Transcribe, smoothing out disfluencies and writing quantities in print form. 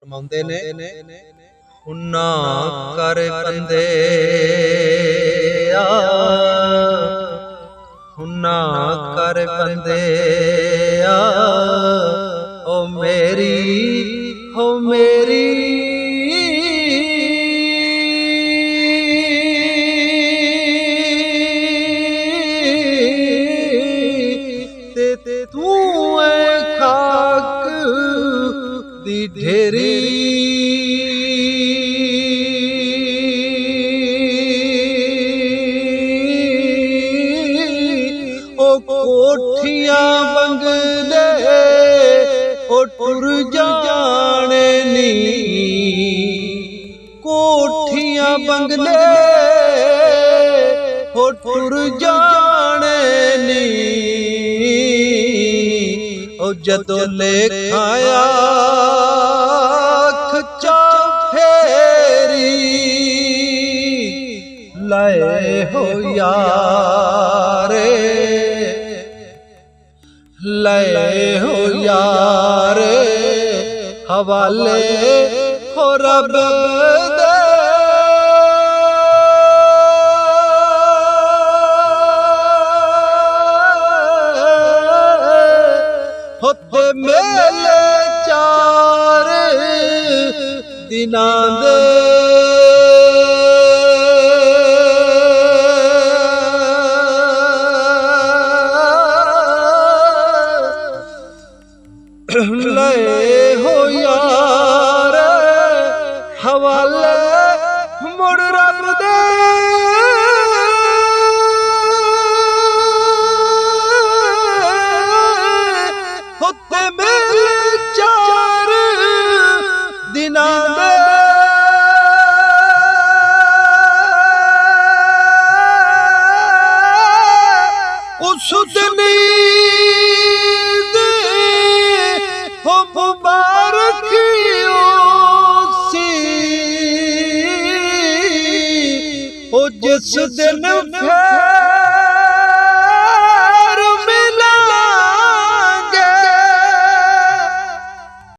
ਫਰਮਾਉਂਦੇ ਨੇ ਹੁਨਾ ਕਰ ਬੰਦੇ ਹੁਨਾ ਕਰ ਬੰਦੇ ਓ ਮੇਰੀ ਤੇ ਤੂੰ ਐ ਖਾਕ ਦੀ ਢੇਰੀ ओ कोठियां बंगले ओ टुर जाने नी कोठियां बंगले ओ टुर जाने नी ओ जदों लेखाया खचा फेरी लाए हो यारे लए हो यार हवाले हो रब दे होते मेले चार दिनां दे लए हो यार हवाले मुड़ रब दे होते मेले चार दिनां दे उस दिन हो मुबारक सी ओ जिस दिन